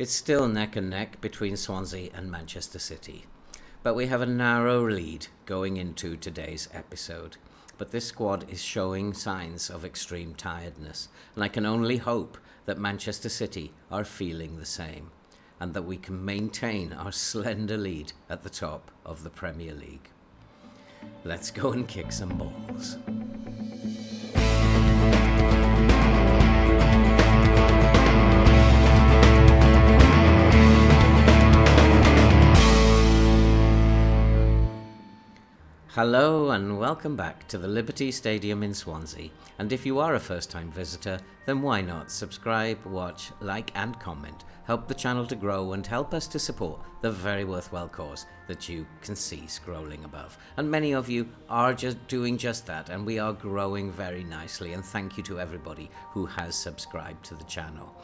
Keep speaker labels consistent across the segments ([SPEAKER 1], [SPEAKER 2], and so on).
[SPEAKER 1] It's still neck and neck between Swansea and Manchester City, but we have a narrow lead going into today's episode. But this squad is showing signs of extreme tiredness, and I can only hope that Manchester City are feeling the same, and that we can maintain our slender lead at the top of the Premier League. Let's go and kick some balls. Hello and welcome back to the Liberty Stadium in Swansea, and if you are a first-time visitor, then why not subscribe, watch, like and comment, help the channel to grow and help us to support the very worthwhile cause that you can see scrolling above. And many of you are just doing just that, and we are growing very nicely, and thank you to everybody who has subscribed to the channel.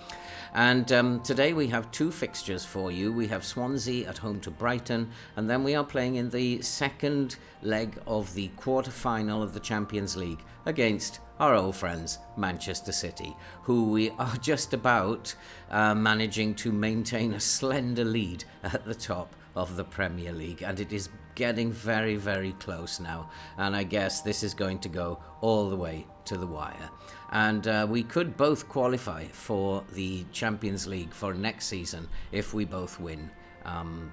[SPEAKER 1] And today we have two fixtures for you. We have Swansea at home to Brighton, and then we are playing in the second leg of the quarter-final of the Champions League against our old friends Manchester City, who we are just about managing to maintain a slender lead at the top of the Premier League, and it is getting very, very close now, and I guess this is going to go all the way to the wire. And we could both qualify for the Champions League for next season if we both win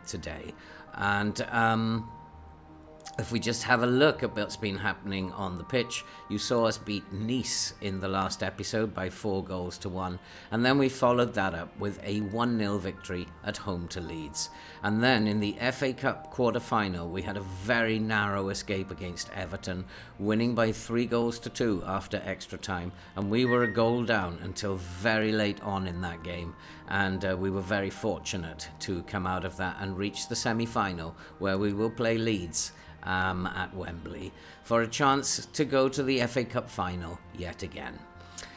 [SPEAKER 1] today. And if we just have a look at what's been happening on the pitch, you saw us beat Nice in the last episode by 4-1, and then we followed that up with a 1-0 victory at home to Leeds. And then in the FA Cup quarter-final, we had a very narrow escape against Everton, winning by 3-2 after extra time, and we were a goal down until very late on in that game, and we were very fortunate to come out of that and reach the semi-final, where we will play Leeds at Wembley for a chance to go to the FA Cup final yet again.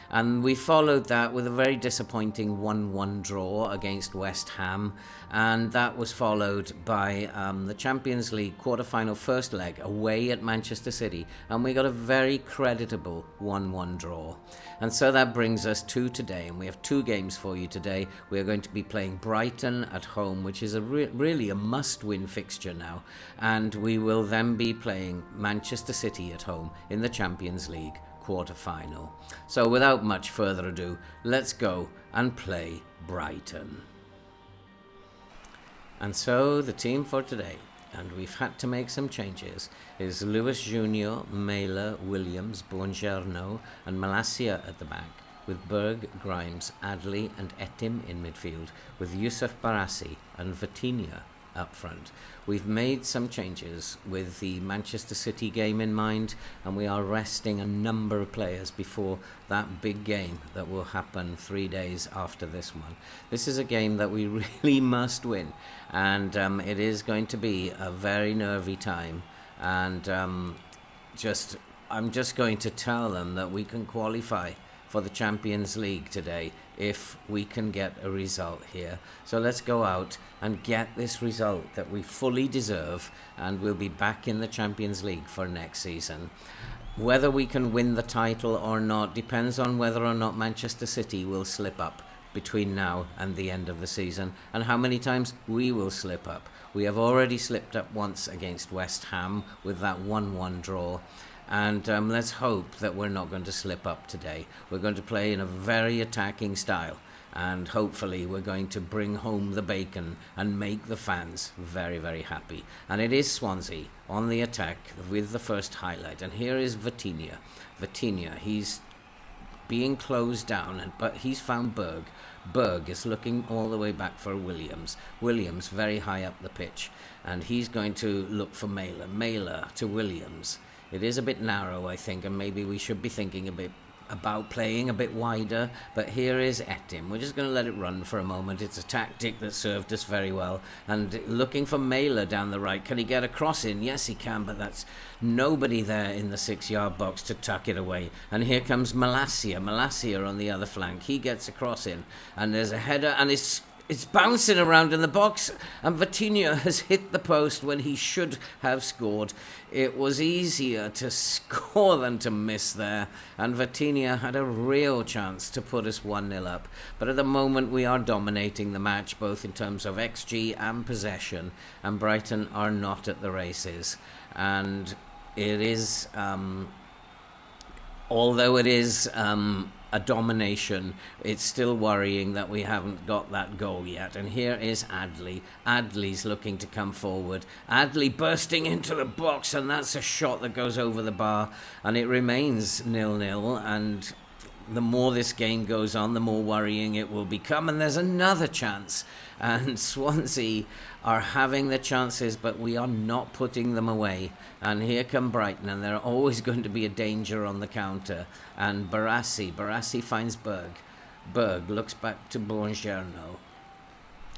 [SPEAKER 1] And we followed that with a very disappointing 1-1 draw against West Ham, and that was followed by the Champions League quarter-final first leg away at Manchester City, and we got a very creditable 1-1 draw. And so that brings us to today, and we have two games for you today. We are going to be playing Brighton at home, which is really a must-win fixture now, and we will then be playing Manchester City at home in the Champions League quarter-final. So without much further ado, let's go and play Brighton. And so the team for today, and we've had to make some changes, is Lewis Jr., Mailer, Williams, Buongiorno and Malacia at the back, with Berg, Grimes, Adley and Etim in midfield, with Yusuf Barassi and Vitinha up front. We've made some changes with the Manchester City game in mind, and we are resting a number of players before that big game that will happen 3 days after this one. This is a game that we really must win, and it is going to be a very nervy time, and I'm just going to tell them that we can qualify for the Champions League today if we can get a result here. So let's go out and get this result that we fully deserve, and we'll be back in the Champions League for next season. Whether we can win the title or not depends on whether or not Manchester City will slip up between now and the end of the season, and how many times we will slip up. We have already slipped up once against West Ham with that 1-1 draw. And let's hope that we're not going to slip up today. We're going to play in a very attacking style, and hopefully we're going to bring home the bacon and make the fans very, very happy. And it is Swansea on the attack with the first highlight. And here is Vitinha. Vitinha, he's being closed down, but he's found Berg. Berg is looking all the way back for Williams. Williams very high up the pitch, and he's going to look for Mailer. Mailer to Williams. It is a bit narrow, I think, and maybe we should be thinking a bit about playing a bit wider, but here is Etim. We're just going to let it run for a moment. It's a tactic that served us very well, and looking for Mailer down the right. Can he get a cross in? Yes, he can, but that's nobody there in the 6-yard box to tuck it away. And here comes Malacia on the other flank. He gets a cross in, and there's a header, and it's it's bouncing around in the box, and Vitinha has hit the post when he should have scored. It was easier to score than to miss there, and Vitinha had a real chance to put us 1-0 up. But at the moment we are dominating the match, both in terms of XG and possession, and Brighton are not at the races. And it is, although it is a domination, it's still worrying that we haven't got that goal yet. And here is Adley. Adley's looking to come forward. Adley bursting into the box, and that's a shot that goes over the bar, and it remains 0-0. And the more this game goes on, the more worrying it will become. And there's another chance, and Swansea are having the chances, but we are not putting them away. And here come Brighton, and they're always going to be a danger on the counter. And Barassi finds Berg. Berg looks back to Buongiorno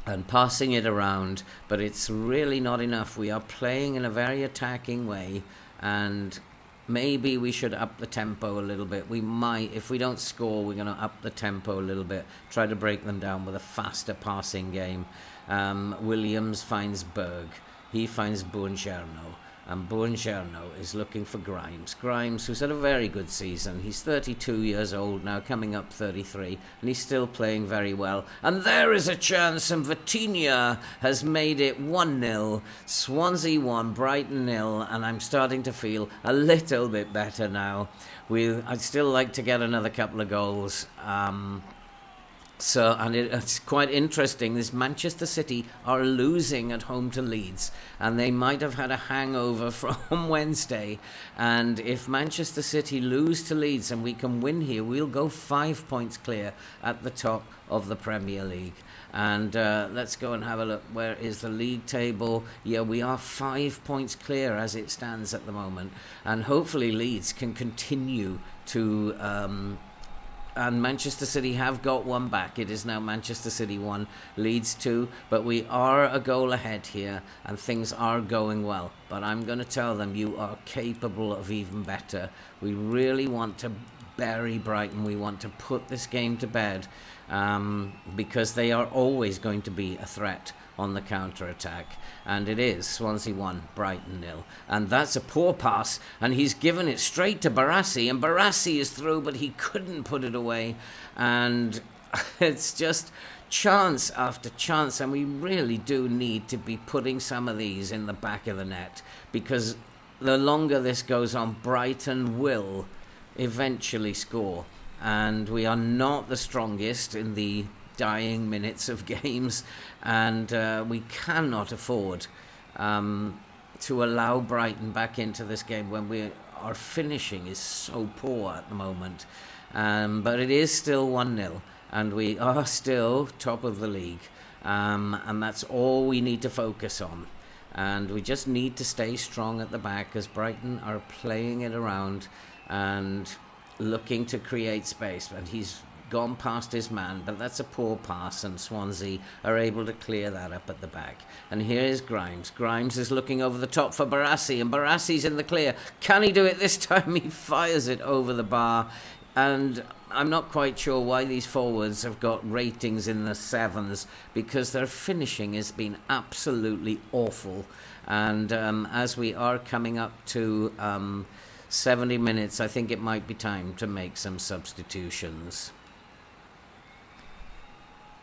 [SPEAKER 1] and passing it around, but it's really not enough. We are playing in a very attacking way, and maybe we should up the tempo a little bit. We might, if we don't score, we're going to up the tempo a little bit, try to break them down with a faster passing game. Williams finds Berg. He finds Buongiorno. And Buongiorno is looking for Grimes. Grimes, who's had a very good season. He's 32 years old now, coming up 33, and he's still playing very well. And there is a chance, and Vitinha has made it 1-0. Swansea 1, Brighton 0, and I'm starting to feel a little bit better now. I'd still like to get another couple of goals. It's quite interesting. This Manchester City are losing at home to Leeds, and they might have had a hangover from Wednesday. And if Manchester City lose to Leeds and we can win here, we'll go 5 points clear at the top of the Premier League. And let's go and have a look. Where is the league table? Yeah, we are 5 points clear as it stands at the moment. And hopefully Leeds can continue to and Manchester City have got one back. It is now Manchester City 1, Leeds 2, but we are a goal ahead here, and things are going well. But I'm going to tell them, you are capable of even better. We really want to bury Brighton. We want to put this game to bed, because they are always going to be a threat on the counter-attack. And it is Swansea 1, Brighton 0. And that's a poor pass, and he's given it straight to Barassi, and Barassi is through, but he couldn't put it away. And it's just chance after chance, and we really do need to be putting some of these in the back of the net, because the longer this goes on, Brighton will eventually score. And we are not the strongest in the dying minutes of games, and we cannot afford to allow Brighton back into this game when our finishing is so poor at the moment. But it is still 1-0, and we are still top of the league, and that's all we need to focus on. And we just need to stay strong at the back, as Brighton are playing it around and looking to create space, and he's gone past his man, but that's a poor pass, and Swansea are able to clear that up at the back. And here is Grimes. Grimes is looking over the top for Barassi, and Barassi's in the clear. Can he do it this time? He fires it over the bar, and I'm not quite sure why these forwards have got ratings in the 7s, because their finishing has been absolutely awful. And as we are coming up to 70 minutes, I think it might be time to make some substitutions.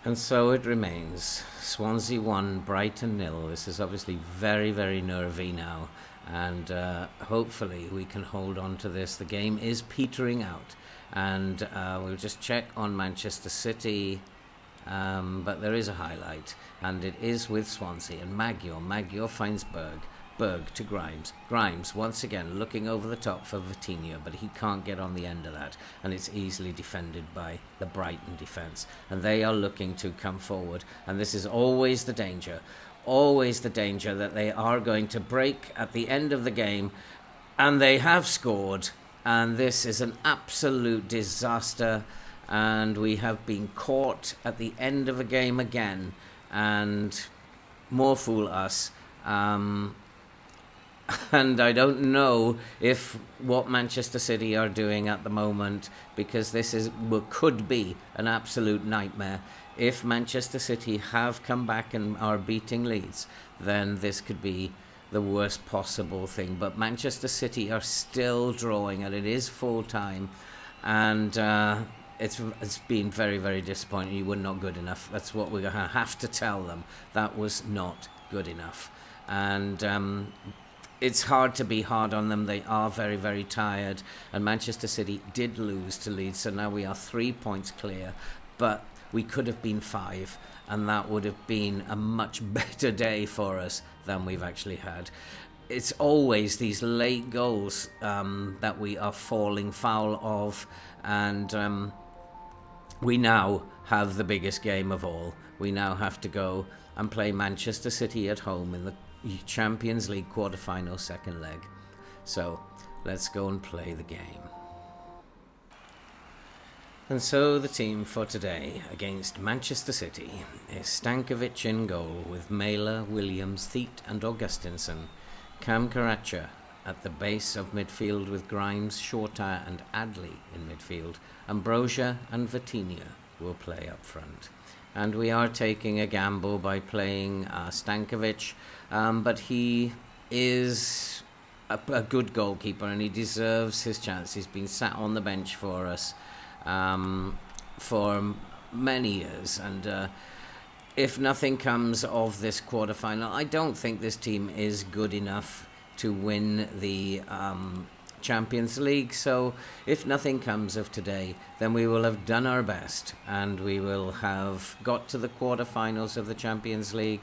[SPEAKER 1] And so it remains. Swansea 1, Brighton 0. This is obviously very, very nervy now. And hopefully we can hold on to this. The game is petering out. And we'll just check on Manchester City. But there is a highlight. And it is with Swansea. And Magyar finds Berg. Berg to Grimes. Grimes, once again, looking over the top for Vitinha, but he can't get on the end of that, and it's easily defended by the Brighton defence. And they are looking to come forward, and this is always the danger that they are going to break at the end of the game, and they have scored, and this is an absolute disaster, and we have been caught at the end of a game again, and more fool us. And I don't know if what Manchester City are doing at the moment, because this could be an absolute nightmare. if Manchester City have come back and are beating Leeds, then this could be the worst possible thing. But Manchester City are still drawing, and it is full time, and it's been very, very disappointing. You were not good enough. That's what we're going to have to tell them. That was not good enough. And it's hard to be hard on them. They are very, very tired. And Manchester City did lose to Leeds, so now we are 3 points clear. But we could have been 5, and that would have been a much better day for us than we've actually had. It's always these late goals that we are falling foul of, and we now have the biggest game of all. We now have to go and play Manchester City at home in the Champions League quarter-final second leg. So let's go and play the game. And so the team for today against Manchester City is Stankovic in goal, with Mailer, Williams, Theet and Augustinsson. Cam Karacha at the base of midfield, with Grimes, Shorter and Adley in midfield. Ambrosia and Vitinha will play up front. And we are taking a gamble by playing Stankovic, but he is a good goalkeeper and he deserves his chance. He's been sat on the bench for us for many years, and if nothing comes of this quarter-final, I don't think this team is good enough to win the Champions League. So if nothing comes of today, then we will have done our best and we will have got to the quarter-finals of the Champions League.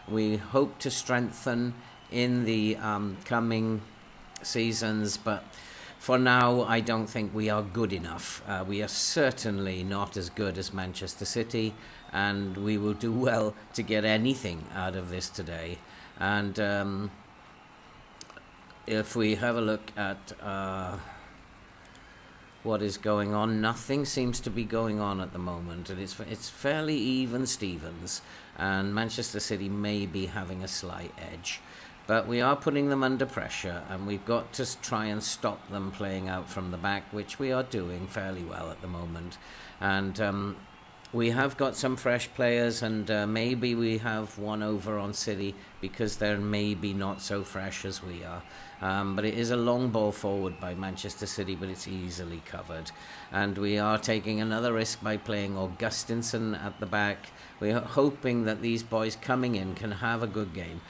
[SPEAKER 1] We hope to strengthen in the coming seasons, but for now, I don't think we are good enough. We are certainly not as good as Manchester City, and we will do well to get anything out of this today. And if we have a look at what is going on, nothing seems to be going on at the moment, and it's fairly even Stevens, and Manchester City may be having a slight edge. But we are putting them under pressure, and we've got to try and stop them playing out from the back, which we are doing fairly well at the moment. And we have got some fresh players, and maybe we have one over on City because they're maybe not so fresh as we are. But it is a long ball forward by Manchester City, but it's easily covered. And we are taking another risk by playing Augustinsson at the back. We are hoping that these boys coming in can have a good game.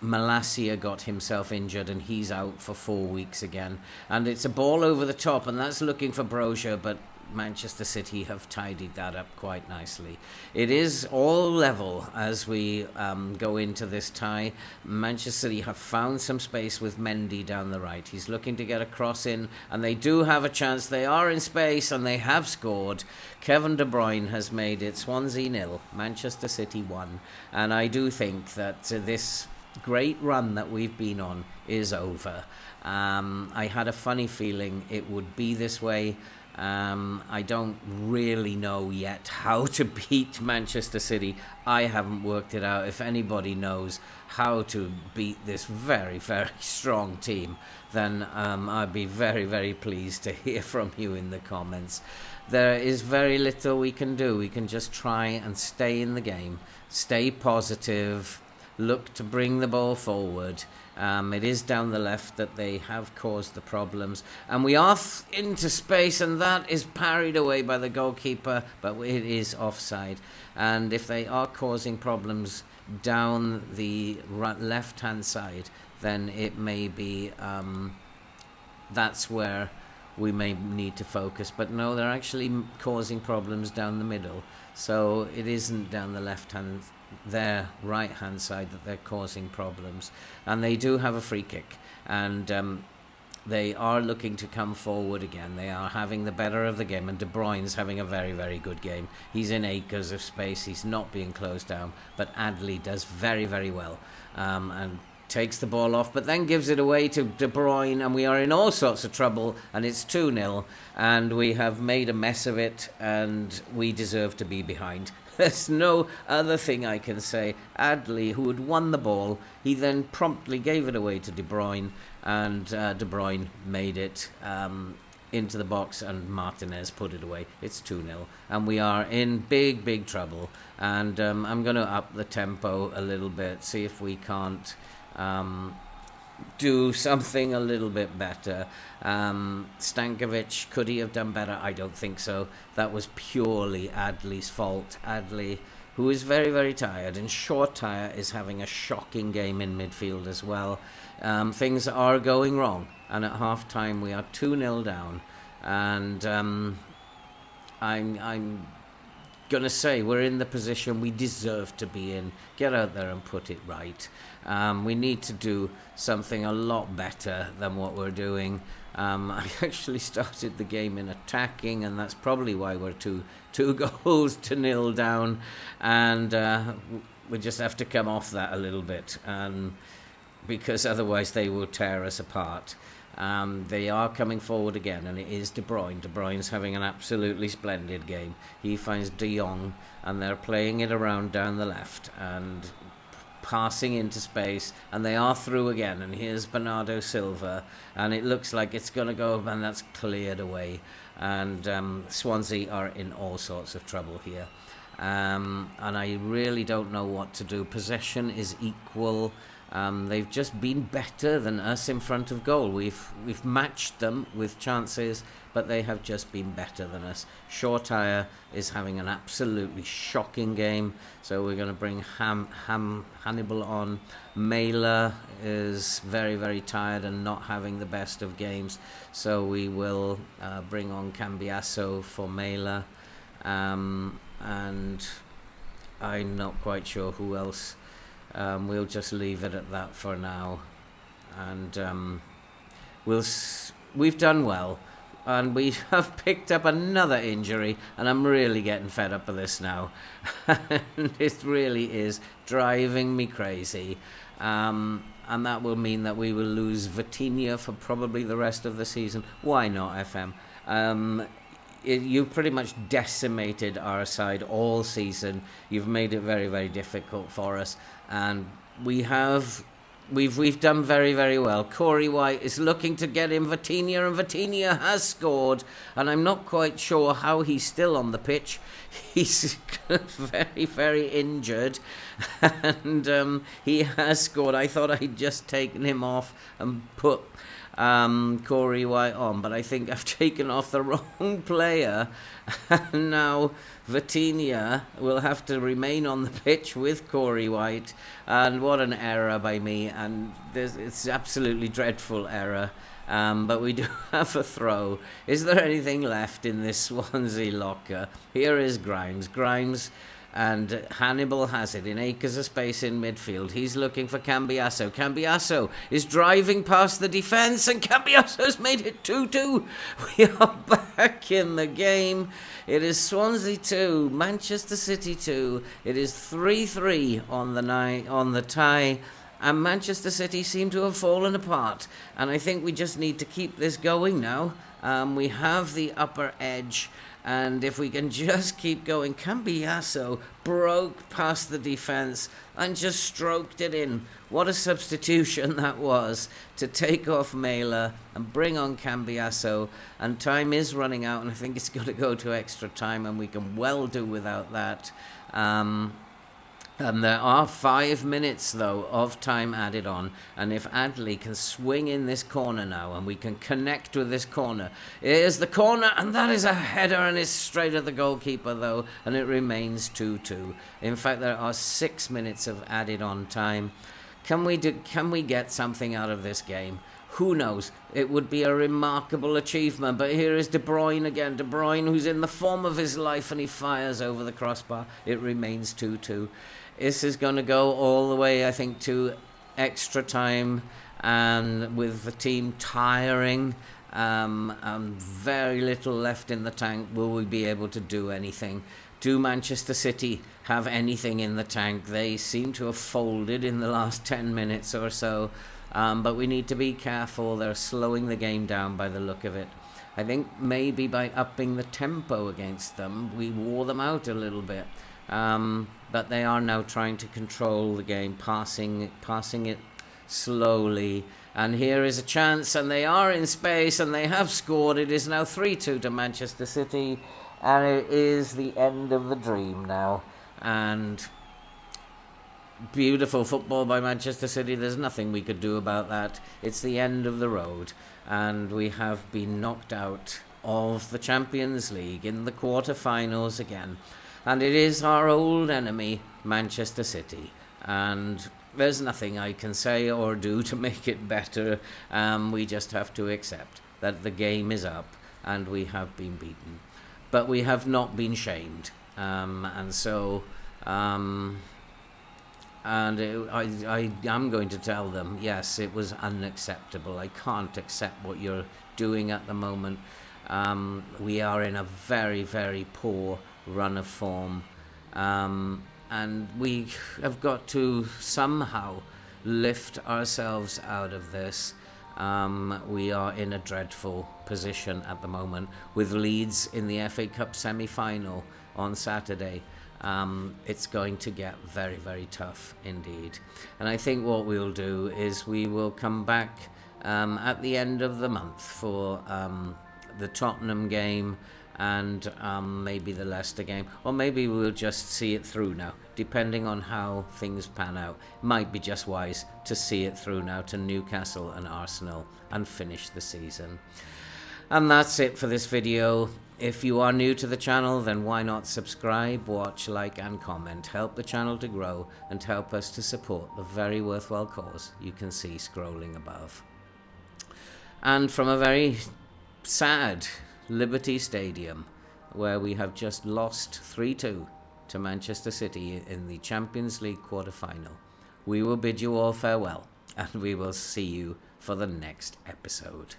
[SPEAKER 1] Malacia got himself injured and he's out for 4 weeks again, and it's a ball over the top, and that's looking for Brozier, but Manchester City have tidied that up quite nicely. It is all level as we go into this tie. Manchester City have found some space with Mendy down the right. He's looking to get a cross in, and they do have a chance. They are in space and they have scored. Kevin De Bruyne has made it Swansea 0, Manchester City 1, and I do think that this great run that we've been on is over. I had a funny feeling it would be this way. I don't really know yet how to beat Manchester City. I haven't worked it out. If anybody knows how to beat this very, very strong team, then I'd be very, very pleased to hear from you in the comments. There is very little we can do. We can just try and stay in the game, stay positive, look to bring the ball forward. It is down the left that they have caused the problems, and we are into space, and that is parried away by the goalkeeper, but it is offside. And if they are causing problems down the left hand side, then it may be that's where we may need to focus. But no, they're actually causing problems down the middle, so it isn't down the left hand, their right hand side, that they're causing problems. And they do have a free kick, and they are looking to come forward again. They are having the better of the game, and De Bruyne's having a very, very good game. He's in acres of space. He's not being closed down, but Adley does very, very well, and takes the ball off, but then gives it away to De Bruyne, and we are in all sorts of trouble, and it's 2-0, and we have made a mess of it, and we deserve to be behind. There's no other thing I can say. Adley, who had won the ball, he then promptly gave it away to De Bruyne, and De Bruyne made it into the box, and Martinez put it away. It's 2-0, and we are in big trouble. And I'm going to up the tempo a little bit, see if we can't do something a little bit better. Stankovic, could he have done better? I don't think so. That was purely Adley's fault. Adley, who is very tired, and Shortire is having a shocking game in midfield as well. Things are going wrong, and at half time we are 2-0 down, and I'm gonna say we're in the position we deserve to be in. Get out there and put it right. We need to do something a lot better than what we're doing. I actually started the game in attacking, and that's probably why we're two goals to 0 down, and we just have to come off that a little bit, because otherwise they will tear us apart. They are coming forward again, and it is De Bruyne. De Bruyne's having an absolutely splendid game. He finds De Jong, and they're playing it around down the left and passing into space, and they are through again. And here's Bernardo Silva, and it looks like it's going to go, and that's cleared away. And Swansea are in all sorts of trouble here. And I really don't know what to do. Possession is equal. They've just been better than us in front of goal. We've matched them with chances, but they have just been better than us. Shortire is having an absolutely shocking game, so we're going to bring Hannibal on. Mailer is very tired and not having the best of games, so we will bring on Cambiasso for Mailer, and I'm not quite sure who else. We'll just leave it at that for now, and we've done well, and we have picked up another injury, and I'm really getting fed up with this now. And it really is driving me crazy, and that will mean that we will lose Vitinha for probably the rest of the season. Why not, FM? You've pretty much decimated our side all season. You've made it very difficult for us, and we've done very well. Corey White is looking to get in Vitinha, and Vitinha has scored, and I'm not quite sure how he's still on the pitch. He's very injured, and he has scored. I thought I'd just taken him off and put Corey White on, but I think I've taken off the wrong player, and now Vitinha will have to remain on the pitch with Corey White, and what an error by me, and it's absolutely dreadful error, but we do have a throw. Is there anything left in this Swansea locker? Here is Grimes, and Hannibal has it in acres of space in midfield. He's looking for Cambiasso. Cambiasso is driving past the defence, and Cambiasso's made it 2-2. We are back in the game. It is Swansea 2, Manchester City 2. It is 3-3 on the tie, and Manchester City seem to have fallen apart. And I think we just need to keep this going now. We have the upper edge, and if we can just keep going. Cambiasso broke past the defence and just stroked it in. What a substitution that was, to take off Mailer and bring on Cambiasso. And time is running out, and I think it's going to go to extra time, and we can well do without that. And there are 5 minutes, though, of time added on. And if Adley can swing in this corner now, and we can connect with this corner. Here's the corner, and that is a header, and it's straight at the goalkeeper, though. And it remains 2-2. In fact, there are 6 minutes of added on time. Can we get something out of this game? Who knows? It would be a remarkable achievement. But here is De Bruyne again. De Bruyne, who's in the form of his life, and he fires over the crossbar. It remains 2-2. This is going to go all the way, I think, to extra time, and with the team tiring and very little left in the tank, will we be able to do anything? Do Manchester City have anything in the tank? They seem to have folded in the last 10 minutes or so, but we need to be careful. They're slowing the game down by the look of it. I think maybe by upping the tempo against them, we wore them out a little bit. But they are now trying to control the game, passing it slowly, And here is a chance, and they are in space, and they have scored. It is now 3-2 to Manchester City, and it is the end of the dream now. And beautiful football by Manchester City. There's nothing we could do about that. It's the end of the road, and we have been knocked out of the Champions League in the quarter-finals again. And it is our old enemy, Manchester City. And there's nothing I can say or do to make it better. We just have to accept that the game is up and we have been beaten. But we have not been shamed. I am going to tell them, yes, it was unacceptable. I can't accept what you're doing at the moment. We are in a very, very poor run of form. And we have got to somehow lift ourselves out of this. We are in a dreadful position at the moment with Leeds in the FA Cup semi-final on Saturday. It's going to get very, very tough indeed. And I think what we'll do is we will come back at the end of the month for the Tottenham game and maybe the Leicester game, or maybe we'll just see it through now, depending on how things pan out. It might be just wise to see it through now to Newcastle and Arsenal and finish the season. And that's it for this video. If you are new to the channel, then why not subscribe, watch, like and comment. Help the channel to grow and help us to support the very worthwhile cause you can see scrolling above. And from a very sad Liberty Stadium, where we have just lost 3-2 to Manchester City in the Champions League quarter-final, we will bid you all farewell, and we will see you for the next episode.